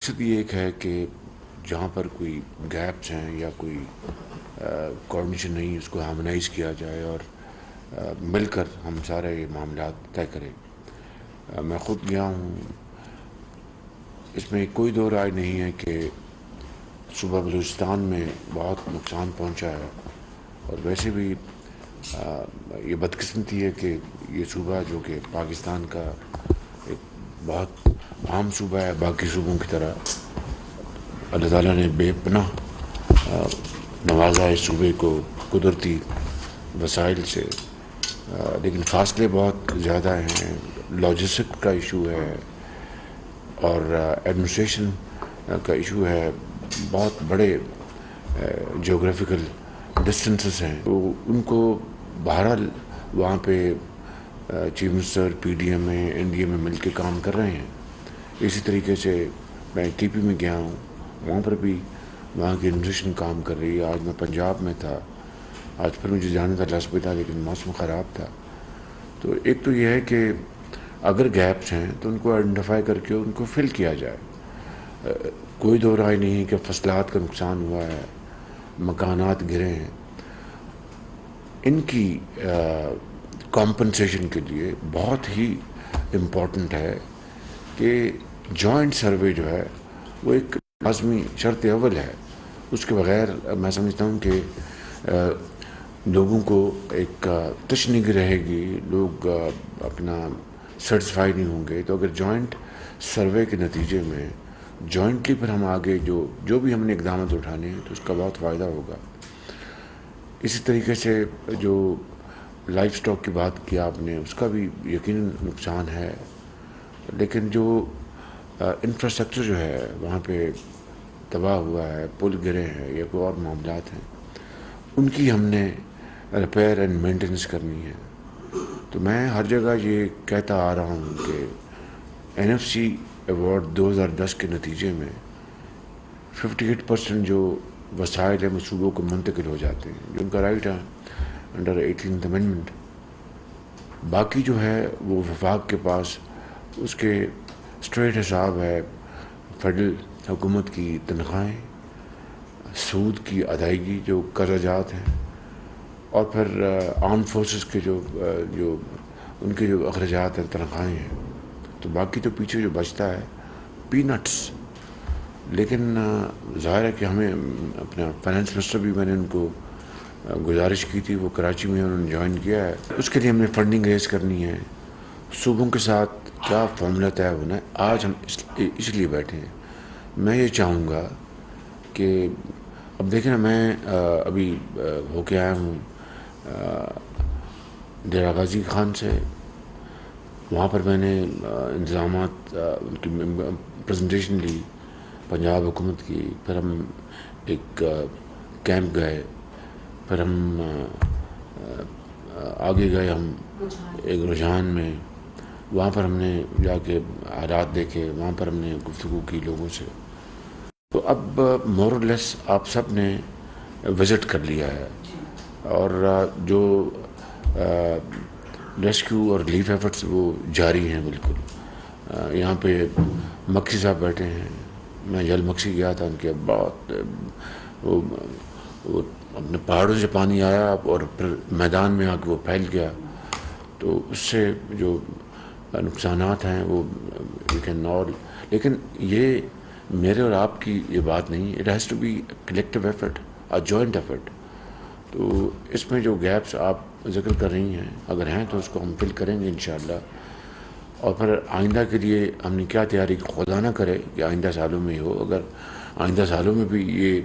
مقصد یہ ایک ہے کہ جہاں پر کوئی گیپس ہیں یا کوئی کوآرڈینیشن نہیں، اس کو ہارمونائز کیا جائے اور مل کر ہم سارے یہ معاملات طے کریں۔ میں خود گیا ہوں، اس میں کوئی دو رائے نہیں ہے کہ صوبہ بلوچستان میں بہت نقصان پہنچا ہے، اور ویسے بھی یہ بدقسمتی ہے کہ یہ صوبہ جو کہ پاکستان کا ایک بہت عام صوبہ ہے، باقی صوبوں کی طرح اللہ تعالیٰ نے بے پناہ نوازا ہے صوبے کو قدرتی وسائل سے، لیکن فاصلے بہت زیادہ ہیں، لاجسٹک کا ایشو ہے اور ایڈمنسٹریشن کا ایشو ہے، بہت بڑے جیوگرافیکل ڈسٹنسز ہیں، تو ان کو بہرحال وہاں پہ chief minister P D M میں این ڈی اے میں مل کے کام کر رہے ہیں۔ اسی طریقے سے میں کے پی میں گیا ہوں، وہاں پر بھی وہاں کی ایڈمنسٹریشن کام کر رہی ہے۔ آج میں پنجاب میں تھا، آج پھر مجھے جانا تھا لاسپیٹا، لیکن موسم خراب تھا۔ تو ایک تو یہ ہے کہ اگر گیپس ہیں تو ان کو آئیڈینٹیفائی کر کے ان کو فل کیا جائے۔ کوئی دو رائے نہیں ہے کہ فصلات کا نقصان ہوا ہے، مکانات گرے ہیں، ان کی کمپنسیشن کے لیے بہت ہی امپورٹنٹ ہے کہ جوائنٹ سروے جو ہے وہ ایک لازمی شرط اول ہے۔ اس کے بغیر میں سمجھتا ہوں کہ لوگوں کو ایک تشنگی رہے گی، لوگ اپنا سیٹسفائی نہیں ہوں گے۔ تو اگر جوائنٹ سروے کے نتیجے میں جوائنٹلی پھر ہم آگے جو بھی ہم نے اقدامات اٹھانے ہیں تو اس کا بہت فائدہ ہوگا۔ اسی طریقے سے جو لائف سٹاک کی بات کیا آپ نے، اس کا بھی یقیناً نقصان ہے، لیکن جو انفراسٹرکچر جو ہے وہاں پہ تباہ ہوا ہے، پل گرے ہیں یا کوئی اور معاملات ہیں، ان کی ہم نے ریپیئر اینڈ مینٹیننس کرنی ہے۔ تو میں ہر جگہ یہ کہتا آ رہا ہوں کہ این ایف سی ایوارڈ 2010 کے نتیجے میں 58% جو وسائل ہیں صوبوں کو منتقل ہو جاتے ہیں، جو ان کا رائٹ ہے انڈر 18th امینڈمنٹ۔ باقی جو ہے وہ وفاق کے پاس اس کے اسٹریٹ حساب ہے، فیڈرل حکومت کی تنخواہیں، سود کی ادائیگی جو قرضہ جات ہیں، اور پھر آرم فورسز کے جو ان کے جو اخراجات ہیں، تنخواہیں ہیں، تو باقی تو پیچھے جو بچتا ہے پی نٹس۔ لیکن ظاہر ہے کہ ہمیں اپنا فائنانس منسٹر بھی میں نے ان کو گزارش کی تھی، وہ کراچی میں انہوں نے جوائن کیا ہے، اس کے لیے ہم نے فنڈنگ ریز کرنی ہے۔ صوبوں کے ساتھ کیا فارمولہ طے ہونا ہے، آج ہم اس لیے بیٹھے ہیں۔ میں یہ چاہوں گا کہ اب دیکھیں نا، میں ابھی ہو کے آیا ہوں ڈیرہ غازی خان سے، وہاں پر میں نے انتظامات ان کی پریزنٹیشن لی پنجاب حکومت کی، پھر ہم ایک کیمپ گئے، پھر ہم آگے گئے، ہم ایک رجحان میں، وہاں پر ہم نے جا کے حالات دیکھے، وہاں پر ہم نے گفتگو کی لوگوں سے۔ تو اب مور اور لیس آپ سب نے وزٹ کر لیا ہے، اور جو ریسکیو اور ریلیف ایفرٹس وہ جاری ہیں بالکل۔ یہاں پہ مکھی صاحب بیٹھے ہیں، میں جل مکھی گیا تھا، ان کے بہت وہ اپنے پہاڑوں سے پانی آیا اور پھر میدان میں آ کے وہ پھیل گیا، تو اس سے جو نقصانات ہیں وہ یو کین آل، لیکن یہ میرے اور آپ کی یہ بات نہیں، it has to be collective effort, a joint effort. تو اس میں جو گیپس آپ ذکر کر رہی ہیں اگر ہیں تو اس کو ہم فل کریں گے انشاءاللہ، اور پھر آئندہ کے لیے ہم نے کیا تیاری، خدا نہ کرے کہ آئندہ سالوں میں ہی ہو، اگر آئندہ سالوں میں بھی یہ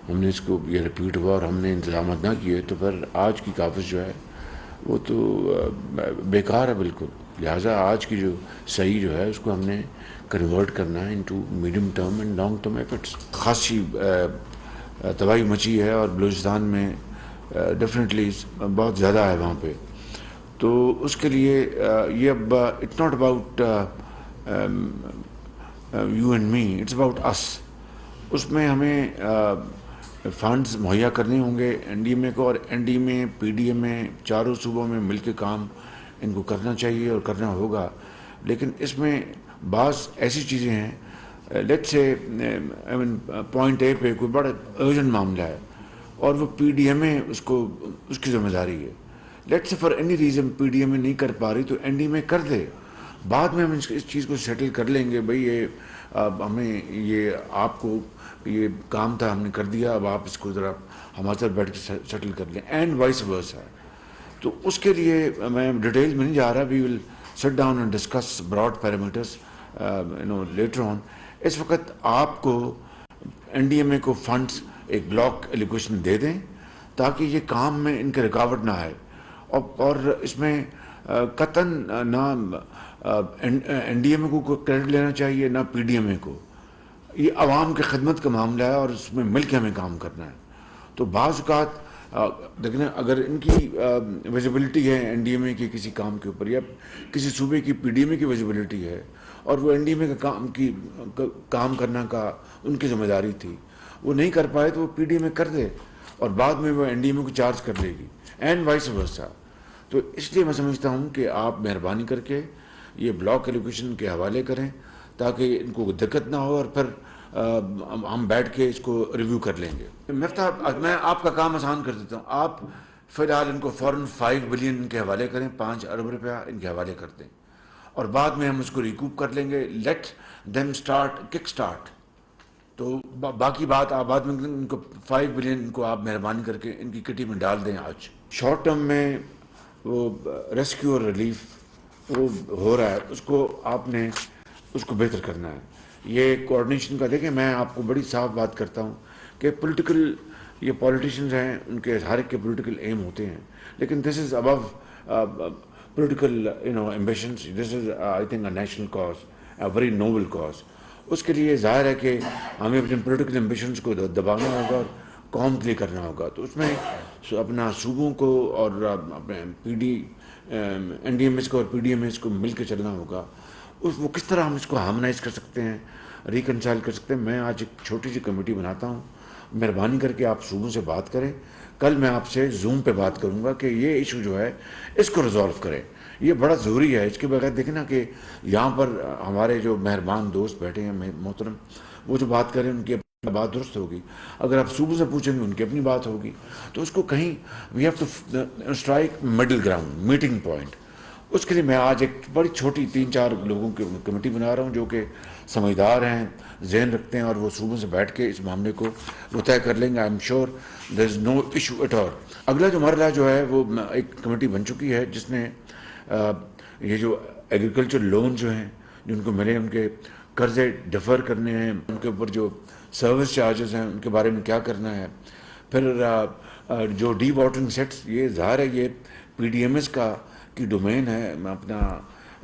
ہم نے اس کو یہ رپیٹ ہوا اور ہم نے انتظامات نہ کیے تو پھر آج کی کاوش جو ہے وہ تو بیکار ہے بالکل۔ لہٰذا آج کی جو صحیح جو ہے اس کو ہم نے کنورٹ کرنا ہے into medium term and long term efforts. خاصی تباہی مچی ہے، اور بلوچستان میں ڈیفینیٹلی بہت زیادہ ہے وہاں پہ، تو اس کے لیے یہ اب it's not about you and me, it's about us. اس میں ہمیں فنڈز مہیا کرنے ہوں گے این ڈی ایم اے کو، اور این ڈی ایم اے، پی ڈی ایم اے، چاروں صوبوں میں مل کے کام ان کو کرنا چاہیے اور کرنا ہوگا۔ لیکن اس میں بعض ایسی چیزیں ہیں لیٹ سے پوائنٹ اے پہ کوئی بڑا ارجنٹ معاملہ ہے اور وہ پی ڈی ایم اے اس کی ذمہ داری ہے. Let's say for any reason P D M A نہیں کر پا رہی تو این ڈی ایم اے کر دے, بعد میں ہم اس چیز کو سیٹل کر لیں گے. بھائی یہ ہمیں یہ آپ کو یہ کام تھا ہم نے کر دیا, اب آپ اس کو ذرا ہمارے ساتھ بیٹھ کے سیٹل کر لیں, اینڈ وائس ورسا. تو اس کے لیے میں ڈیٹیل میں نہیں جا رہا, we will sit down and discuss broad parameters later on. اس وقت آپ کو این ڈی ایم اے کو فنڈس ایک بلاک ایلوکیشن دے دیں تاکہ یہ کام میں ان کے رکاوٹ نہ آئے, اور اس میں قطعاً نہ این ڈی ایم اے کو کریڈٹ لینا چاہیے نہ پی ڈی ایم اے کو. یہ عوام کی خدمت کا معاملہ ہے اور اس میں مل کے ہمیں کام کرنا ہے. تو بعض اوقات دیکھیں اگر ان کی ویزیبلٹی ہے این ڈی ایم اے کی کسی کام کے اوپر, یا کسی صوبے کی پی ڈی ایم اے کی ویزیبلٹی ہے اور وہ این ڈی ایم اے کا کام کرنا کا ان کی ذمہ داری تھی, وہ نہیں کر پائے تو وہ پی ڈی ایم اے کر دے اور بعد میں وہ این ڈی ایم اے کو چارج کر لے گی, اینڈ وائس ورسا. تو اس لیے میں سمجھتا ہوں کہ آپ مہربانی کر کے یہ بلاک ایلوکیشن کے حوالے کریں تاکہ ان کو دقت نہ ہو, اور پھر ہم بیٹھ کے اس کو ریویو کر لیں گے. مفتاح, میں آپ کا کام آسان کر دیتا ہوں, آپ فی الحال ان کو فوراً 5 بلین ان کے حوالے کریں, 5 ارب روپیہ ان کے حوالے کر دیں, اور بعد میں ہم اس کو ریکوپ کر لیں گے. Let them start, kick start. تو باقی بات آپ بعد میں ان کو 5 بلین ان کو آپ مہربانی کر کے ان کی کٹی میں ڈال دیں. آج شارٹ ٹرم میں وہ ریسکیو اور ریلیف وہ ہو رہا ہے, اس کو آپ نے اس کو بہتر کرنا ہے. یہ کوآرڈینیشن کا دیکھیں, میں آپ کو بڑی صاف بات کرتا ہوں کہ پولیٹیکل یہ پولیٹیشینز ہیں, ان کے ہر ایک کے پولیٹیکل ایم ہوتے ہیں, لیکن this is above political ambitions. This is I think a national cause, a very noble cause. اس کے لیے ظاہر ہے کہ ہمیں اپنے پولیٹیکل ایمبیشنز کو دبانا ہوگا اور قوم کے لیے کرنا ہوگا. تو اس میں اپنا صوبوں کو اور اپنے P D N D M S کو اور پی ڈی ایم ایس کو مل کے چلنا ہوگا. وہ کس طرح ہم اس کو ہارمونائز کر سکتے ہیں, ریکنسائل کر سکتے ہیں. میں آج ایک چھوٹی سی کمیٹی بناتا ہوں, مہربانی کر کے آپ صوبوں سے بات کریں. کل میں آپ سے زوم پہ بات کروں گا کہ یہ ایشو جو ہے اس کو ریزالو کریں. یہ بڑا ضروری ہے. اس کے بغیر دیکھیں نا کہ یہاں پر ہمارے جو مہربان دوست بیٹھے ہیں محترم, وہ جو بات کریں ان کی بات درست ہوگی. اگر آپ صوبوں سے پوچھیں گے ان کی اپنی بات ہوگی. تو اس کو کہیں we have to strike middle ground, meeting point. اس کے لیے میں آج ایک بڑی چھوٹی 3-4 لوگوں کی کمیٹی بنا رہا ہوں جو کہ سمجھدار ہیں, ذہن رکھتے ہیں, اور وہ صوبوں سے بیٹھ کے اس معاملے کو وہ طے کر لیں گے. I am sure there is no issue at all. اگلا جو مرحلہ جو ہے وہ ایک کمیٹی بن چکی ہے جس نے یہ جو ایگریکلچر لون جو ہیں جن کو ملے, ان کے قرضے ڈیفر کرنے ہیں, ان کے اوپر جو سروس چارجز ہیں ان کے بارے میں کیا کرنا ہے. پھر جو ڈی واٹرنگ سیٹس, یہ ظاہر ہے یہ پی ڈی ایم ایس کی ڈومین ہے. میں اپنا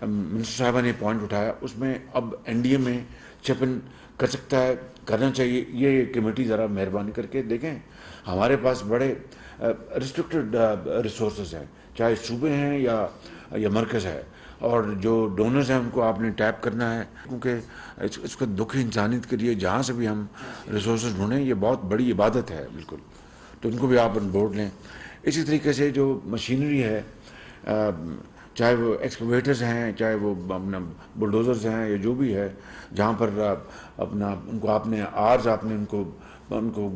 منسٹر صاحبہ نے پوائنٹ اٹھایا, اس میں اب این ڈی ایم اے چپ ان کر سکتا ہے, کرنا چاہیے. یہ کمیٹی ذرا مہربانی کر کے دیکھیں, ہمارے پاس بڑے ریسٹرکٹڈ ریسورسز ہیں, چاہے صوبے ہیں یا مرکز ہے, اور جو ڈونرز ہیں ان کو آپ نے ٹیپ کرنا ہے, کیونکہ اس کا دکھ انسانیت کے لیے جہاں سے بھی ہم ریسورسز ڈھونڈیں یہ بہت بڑی عبادت ہے بالکل. تو ان کو بھی آپ آن بورڈ لیں. اسی طریقے سے جو مشینری ہے, چاہے وہ ایکسکیویٹرز ہیں, چاہے وہ اپنا بلڈوزرز ہیں, یا جو بھی ہے, جہاں پر اپنا ان کو آپ نے آرز آپ نے ان کو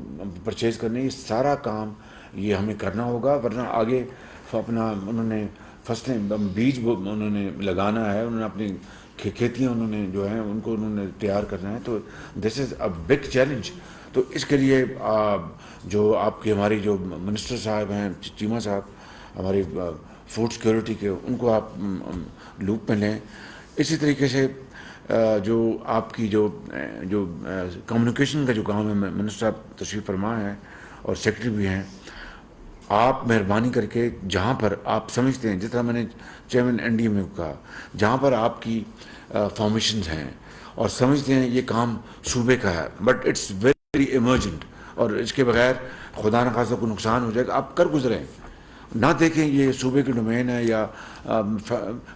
پرچیز کرنے, یہ سارا کام یہ ہمیں کرنا ہوگا. ورنہ آگے اپنا انہوں نے فصلیں بیج انہوں نے لگانا ہے, انہوں نے اپنی کھیتیاں انہوں نے جو ہیں ان کو انہوں نے تیار کرنا ہے. تو دس از اے بگ چیلنج. تو اس کے لیے جو آپ کی ہماری جو منسٹر صاحب ہیں, چیمہ صاحب, ہماری فوڈ سیکورٹی کے, ان کو آپ لوپ میں لیں. اسی طریقے سے جو آپ کی جو کمیونیکیشن کا جو کام ہے, منسٹر صاحب تشریف فرما ہیں اور سیکرٹری بھی ہیں, آپ مہربانی کر کے جہاں پر آپ سمجھتے ہیں, جس طرح میں نے چیئرمین این ڈی ایم اے کو کہا, جہاں پر آپ کی فارمیشنز ہیں اور سمجھتے ہیں یہ کام صوبے کا ہے بٹ اٹس ویری ایمرجنٹ, اور اس کے بغیر خدا نخواستہ کو نقصان ہو جائے گا, آپ کر گزریں. نہ دیکھیں یہ صوبے کی ڈومین ہے یا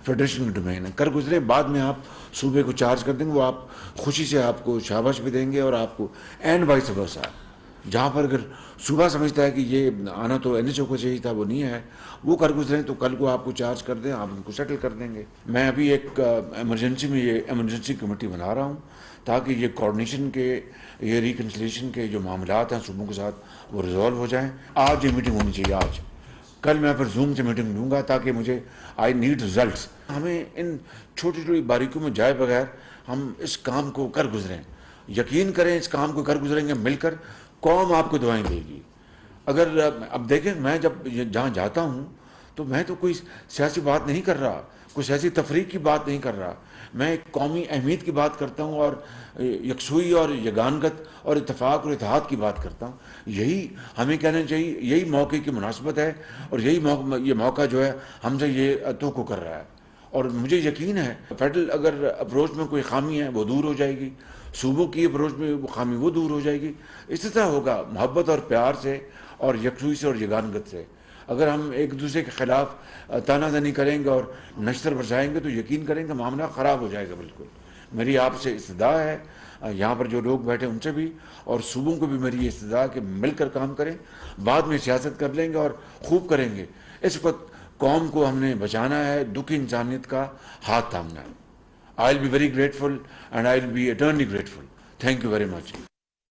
فیڈریشن کی ڈومین ہے, کر گزریں. بعد میں آپ صوبے کو چارج کر دیں گے, وہ آپ خوشی سے آپ کو شاباش بھی دیں گے, اور آپ کو اینڈ وائس ورسا. جہاں پر اگر صبح سمجھتا ہے کہ یہ آنا تو این ایچ او کو چاہیے تھا، وہ نہیں ہے، وہ کر گزریں تو کل کو آپ کو چارج کر دیں، آپ ان کو سیٹل کر دیں گے. میں ابھی ایک ایمرجنسی میں یہ ایمرجنسی کمیٹی بنا رہا ہوں تاکہ یہ کوآرڈینیشن کے، یہ ریکنسلیشن کے جو معاملات ہیں صوبوں کے ساتھ وہ ریزالو ہو جائیں. آج یہ میٹنگ ہونی چاہیے، آج. کل میں پھر زوم سے میٹنگ لوں گا تاکہ مجھے آئی نیڈ ریزلٹس. ہمیں ان چھوٹی چھوٹی باریکیوں میں جائے بغیر ہم اس کام کو کر گزریں. یقین کریں اس کام کو کر گزریں گے مل کر، قوم آپ کو دعائیں دے گی. اگر اب دیکھیں میں جب جہاں جاتا ہوں تو میں تو کوئی سیاسی بات نہیں کر رہا، کوئی سیاسی تفریق کی بات نہیں کر رہا، میں ایک قومی اہمیت کی بات کرتا ہوں اور یکسوئی اور یگانگت اور اتفاق اور اتحاد کی بات کرتا ہوں. یہی ہمیں کہنا چاہیے، یہی موقع کی مناسبت ہے اور یہی یہ موقع جو ہے ہم سے یہ توقع کر رہا ہے. اور مجھے یقین ہے فیڈرل اگر اپروچ میں کوئی خامی ہے وہ دور ہو جائے گی، صوبوں کی اپروچ میں وہ خامی وہ دور ہو جائے گی. اس طرح ہوگا محبت اور پیار سے اور یکسوئی سے اور یگانگت سے. اگر ہم ایک دوسرے کے خلاف تانہ زنی کریں گے اور نشتر برسائیں گے تو یقین کریں گے معاملہ خراب ہو جائے گا. بالکل میری آپ سے استدعا ہے، یہاں پر جو لوگ بیٹھے ان سے بھی اور صوبوں کو بھی میری یہ استدعا کہ مل کر کام کریں. بعد میں سیاست کر لیں گے اور خوب کریں گے. اس وقت قوم کو ہم نے بچانا ہے، دکھی انسانیت کا ہاتھ تھامنا ہے. I will be very grateful and I will be eternally grateful. Thank you very much.